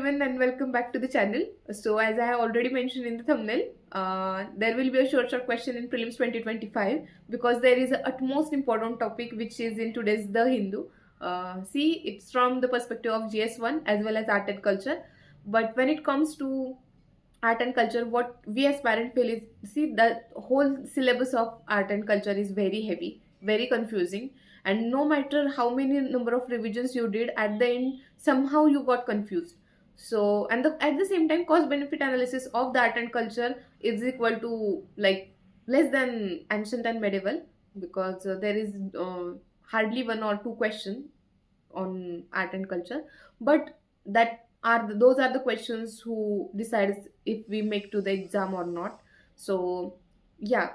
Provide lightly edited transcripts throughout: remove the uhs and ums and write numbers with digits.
everyone and welcome back to the channel. So as I have already mentioned in the thumbnail, there will be a short question in prelims 2025 because there is a utmost important topic which is in today's The Hindu. See, it's from the perspective of GS1 as well as art and culture. But when it comes to art and culture, what we as parents feel is, see, the whole syllabus of art and culture is very heavy, very confusing, and no matter how many number of revisions you did, at the end somehow you got confused. So, and at the same time, cost benefit analysis of the art and culture is equal to like less than ancient and medieval, because there is hardly one or two questions on art and culture, but those are the questions who decides if we make to the exam or not. So yeah,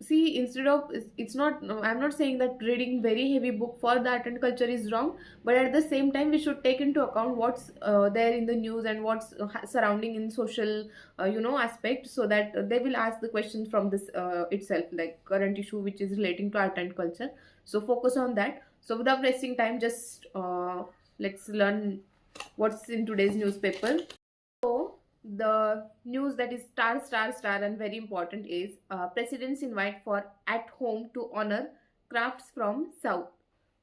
see, instead of, it's not, no, I'm not saying that reading very heavy book for the art and culture is wrong, but at the same time we should take into account what's there in the news and what's surrounding in social aspect, so that they will ask the questions from this itself, like current issue which is relating to art and culture. So focus on that. So without wasting time, just let's learn what's in today's newspaper. So the news that is star and very important is President's invite for at home to honor crafts from South.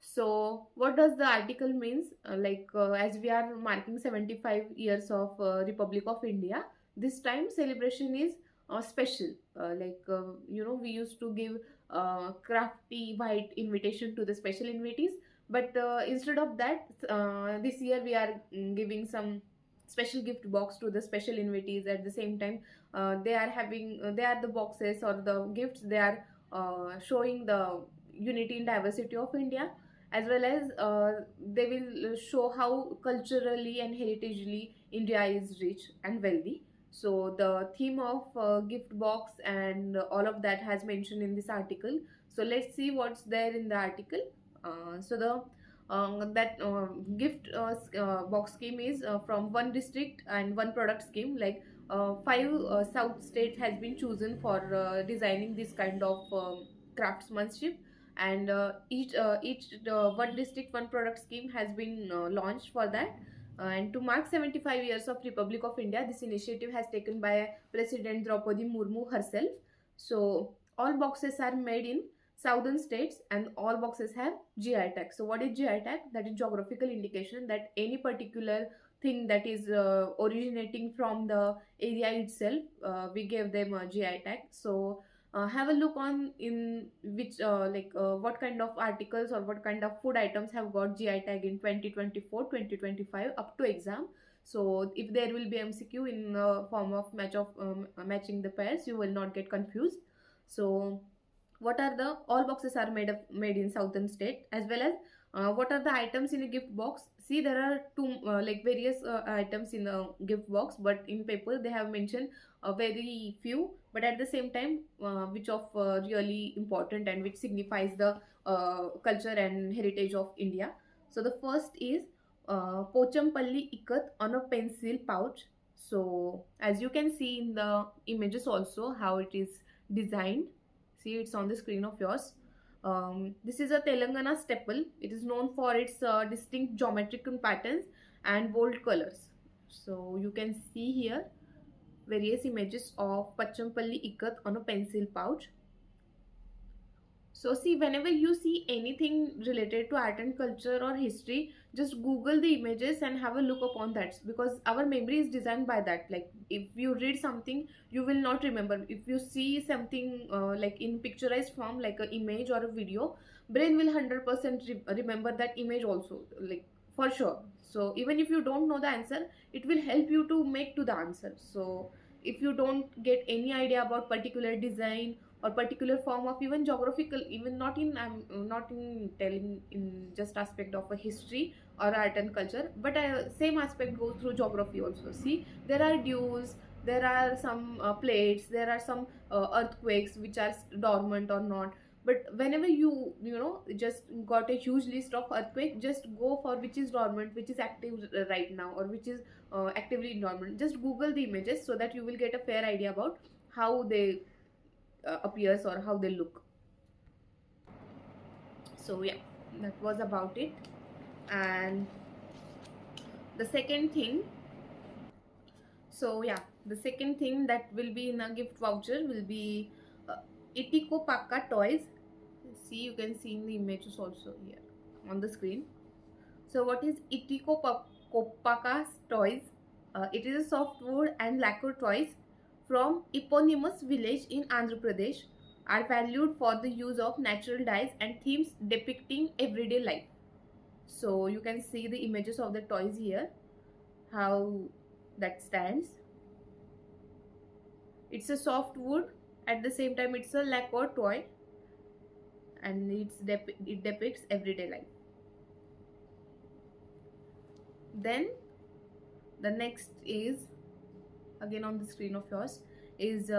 So what does the article means? As we are marking 75 years of Republic of India, this time celebration is special. We used to give crafty white invitation to the special invitees, but instead of that, this year we are giving some special gift box to the special invitees. At the same time, they are the boxes or the gifts, they are showing the unity and diversity of India, as well as they will show how culturally and heritagely India is rich and wealthy. So the theme of gift box and all of that has mentioned in this article. So let's see what's there in the article. So the that gift box scheme is from one district and one product scheme. Like five south states has been chosen for designing this kind of craftsmanship, and each one district one product scheme has been launched for that. And to mark 75 years of Republic of India, this initiative has taken by President Draupadi Murmu herself. So all boxes are made in southern states and all boxes have GI tag. So what is GI tag? That is geographical indication that any particular thing that is originating from the area itself, we gave them a GI tag. So have a look on in which what kind of articles or what kind of food items have got GI tag in 2024 2025 up to exam. So if there will be MCQ in form of matching the pairs, you will not get confused. So what are the all boxes are made in southern state, as well as what are the items in a gift box. See, there are two various items in a gift box, but in paper they have mentioned very few, but at the same time which of really important and which signifies the culture and heritage of India. So the first is Pochampalli ikat on a pencil pouch. So as you can see in the images also how it is designed. See, it's on the screen of yours. This is a Telangana staple. It is known for its distinct geometrical patterns and bold colors. So you can see here various images of Pachampalli ikat on a pencil pouch. So see, whenever you see anything related to art and culture or history, just Google the images and have a look upon that, because our memory is designed by that. Like if you read something, you will not remember. If you see something like in picturized form, like an image or a video, brain will 100% remember that image also, like for sure. So even if you don't know the answer, it will help you to make to the answer. So if you don't get any idea about particular design or particular form of even geographical, even not in I'm not in telling in just aspect of a history or art and culture, but same aspect goes through geography also. See, there are dews, there are some plates, there are some earthquakes which are dormant or not. But whenever you just got a huge list of earthquake, just go for which is dormant, which is active right now, or which is actively dormant. Just Google the images so that you will get a fair idea about how they appears or how they look. So yeah, that was about it. And the second thing, So yeah, the second thing that will be in a gift voucher will be Itiko Pakka toys. See, you can see in the images also here on the screen. So what is Itiko Kopaka's toys? It is a softwood and lacquer toys from eponymous village in Andhra Pradesh, are valued for the use of natural dyes and themes depicting everyday life. So you can see the images of the toys here, how that stands. It's a soft wood, at the same time it's a lacquer toy, and it depicts everyday life. Then the next is, again on the screen of yours, is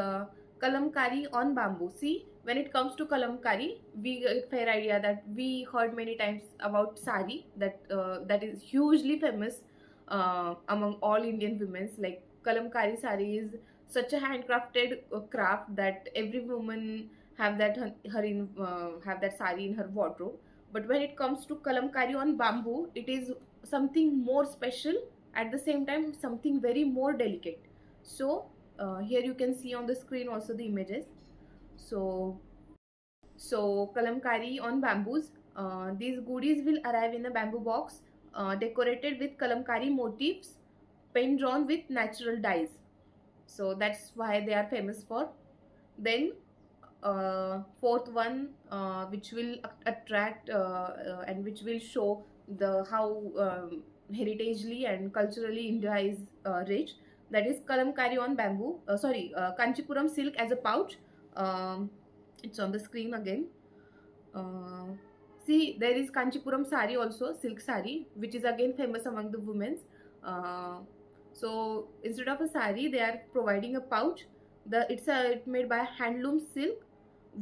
kalamkari on bamboo. See, when it comes to kalamkari, we get fair idea that we heard many times about sari, that is hugely famous among all Indian women. Like kalamkari sari is such a handcrafted craft that every woman have that have that sari in her wardrobe. But when it comes to kalamkari on bamboo, it is something more special, at the same time something very more delicate. So here you can see on the screen also the images. So kalamkari on bamboos, these goodies will arrive in a bamboo box decorated with kalamkari motifs, pen drawn with natural dyes. So that's why they are famous for. Then fourth one, which will attract and which will show the how heritagely and culturally India is rich, that is kalamkari on bamboo, kanchipuram silk as a pouch. It's on the screen again. uh, See, there is kanchipuram sari also, silk sari, which is again famous among the women. uh, so instead of a sari, they are providing a pouch. It's made by handloom silk,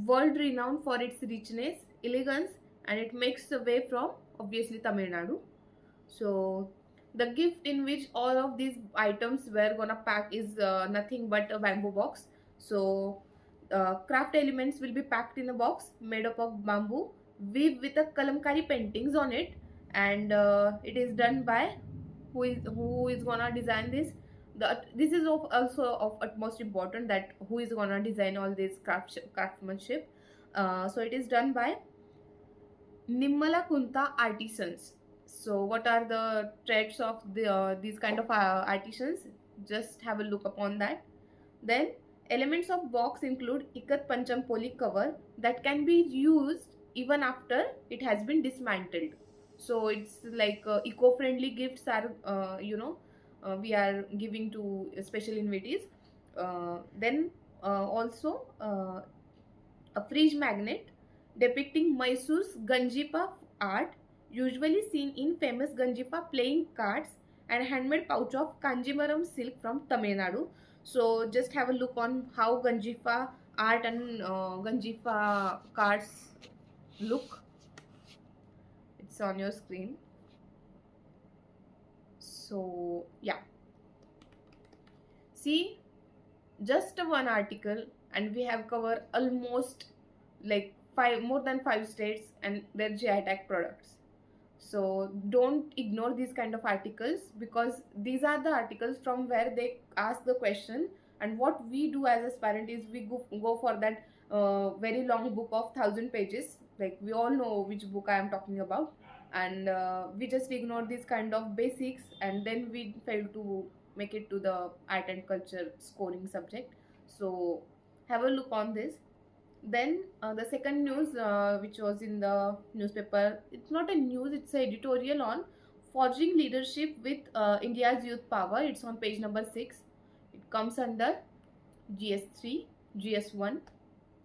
world renowned for its richness, elegance, and it makes the way from obviously Tamil Nadu. So the gift in which all of these items were gonna pack is nothing but a bamboo box. So craft elements will be packed in a box made up of bamboo, weave with a kalamkari paintings on it, and it is done by who is gonna design this. This is also of utmost important, that who is gonna design all this craftsmanship. So it is done by Nimmala Kunta artisans. So what are the traits of these kind of artisans? Just have a look upon that. Then elements of box include ikat pancham poly cover that can be used even after it has been dismantled. So it's like eco-friendly gifts are we are giving to special invitees. Then also a fridge magnet depicting Mysore's Ganjipa art, usually seen in famous Ganjipa playing cards, and handmade pouch of Kanjivaram silk from Tamil Nadu. So just have a look on how Ganjifa art and Ganjifa cards look. It's on your screen. So yeah, see, just one article and we have covered almost like more than 5 states and their GI tag products. So don't ignore these kind of articles, because these are the articles from where they ask the question. And what we do as aspirant is we go for that very long book of 1,000 pages. Like we all know which book I am talking about, and we just ignore these kind of basics, and then we fail to make it to the art and culture scoring subject. So have a look on this. Then the second news, which was in the newspaper, it's not a news, it's an editorial on forging leadership with India's youth power. It's on page number 6. It comes under GS3, GS1,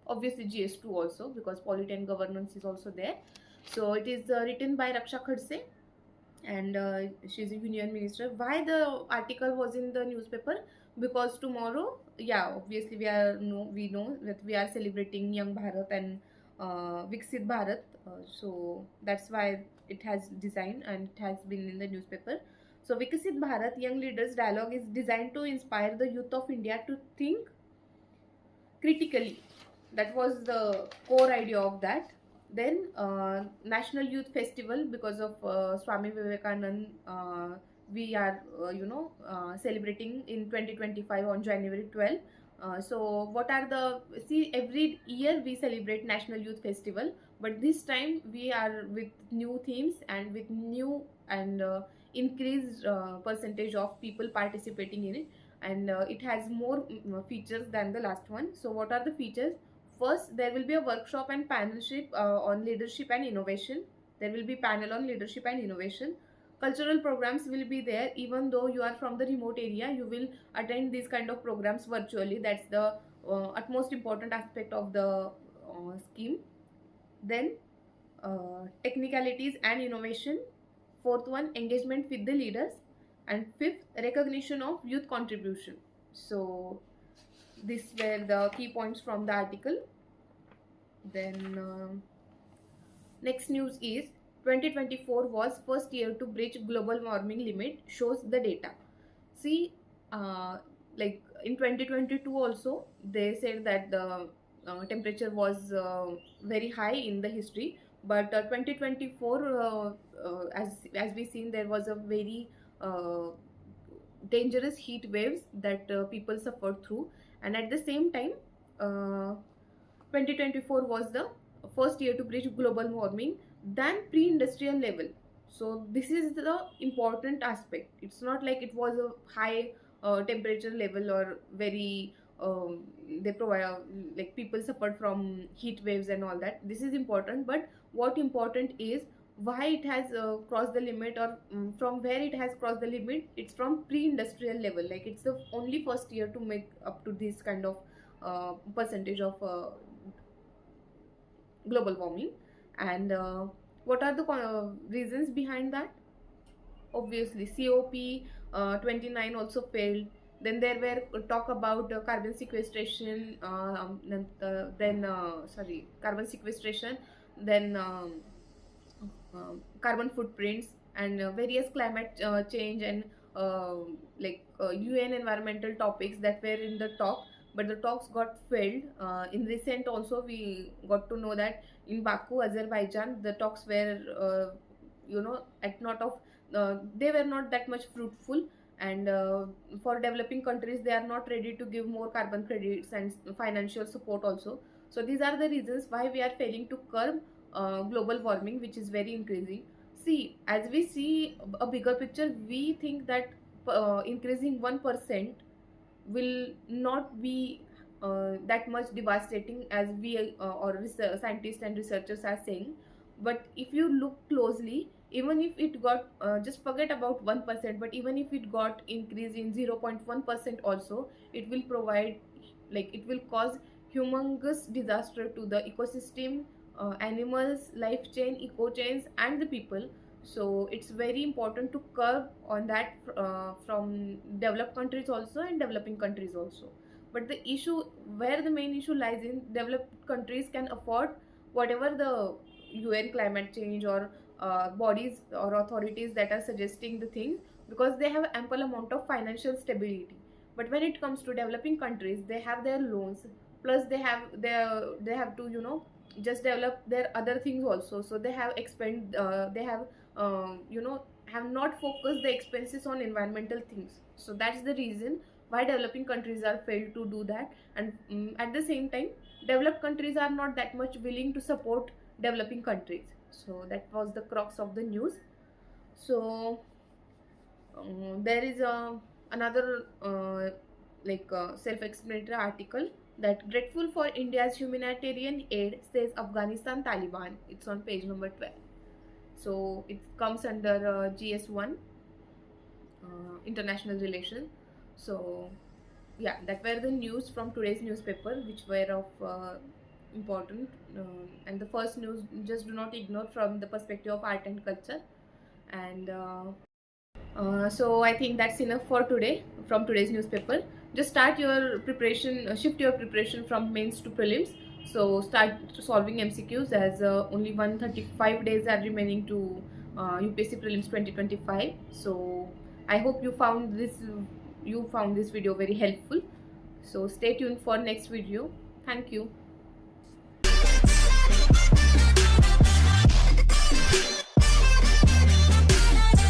obviously GS2 also, because polity and governance is also there. So it is written by Raksha Khadse, and she's a union minister. Why the article was in the newspaper? Because tomorrow, yeah, obviously we know that we are celebrating Young Bharat and Viksit Bharat. So that's why it has designed and it has been in the newspaper. So Viksit Bharat Young Leaders Dialogue is designed to inspire the youth of India to think critically. That was the core idea of that. Then National Youth Festival, because of Swami Vivekanand we are celebrating in 2025 on January 12th. So what are the, see, every year we celebrate National Youth Festival, but this time we are with new themes and with new and increased percentage of people participating in it, and it has more features than the last one. So what are the features? First, there will be a workshop and panelship on leadership and innovation. There will be panel on leadership and innovation. Cultural programs will be there. Even though you are from the remote area, you will attend these kind of programs virtually. That's the utmost important aspect of the scheme. Then technicalities and innovation. Fourth one, engagement with the leaders. And fifth, recognition of youth contribution. So these were the key points from the article. Then next news is 2024 was first year to breach global warming limit, shows the data. See, like in 2022 also they said that the temperature was very high in the history, but 2024 as we seen, there was a very dangerous heat waves that people suffered through, and at the same time 2024 was the first year to breach global warming than pre-industrial level. So this is the important aspect. It's not like it was a high temperature level or very they provide like people suffered from heat waves and all that. This is important, but what important is why it has crossed the limit, or from where it has crossed the limit. It's from pre-industrial level, like it's the only first year to make up to this kind of percentage of global warming. And what are the reasons behind that? Obviously COP29 also failed. Then there were talk about carbon sequestration, carbon sequestration, then carbon footprints, and various climate change and UN environmental topics that were in the talk, but the talks got failed. In recent also we got to know that in Baku, Azerbaijan, the talks were at not of they were not that much fruitful, and for developing countries they are not ready to give more carbon credits and financial support also. So these are the reasons why we are failing to curb global warming, which is very increasing. See, as we see a bigger picture, we think that increasing 1% will not be that much devastating as we scientists and researchers are saying. But if you look closely, even if it got just forget about 1%, but even if it got increase in 0.1% also, it will provide, like it will cause humongous disaster to the ecosystem, animals, life chain, eco chains, and the people. So it's very important to curb on that from developed countries also and developing countries also. But the issue, where the main issue lies in, developed countries can afford whatever the UN climate change or bodies or authorities that are suggesting the things, because they have ample amount of financial stability. But when it comes to developing countries, they have their loans, plus they have to just develop their other things also. So they have have not focused the expenses on environmental things. So that's the reason why developing countries are failed to do that. And at the same time, developed countries are not that much willing to support developing countries. So that was the crux of the news. So there is another self-explanatory article that grateful for India's humanitarian aid, says Afghanistan Taliban. It's on page number 12. So it comes under GS1, international relations. So yeah, that were the news from today's newspaper, which were of important. And the first news, just do not ignore from the perspective of art and culture. And so I think that's enough for today from today's newspaper. Just start your preparation, shift your preparation from mains to prelims. So start solving MCQs, as only 135 days are remaining to UPSC Prelims 2025. So I hope you found this video very helpful. So stay tuned for next video. Thank you.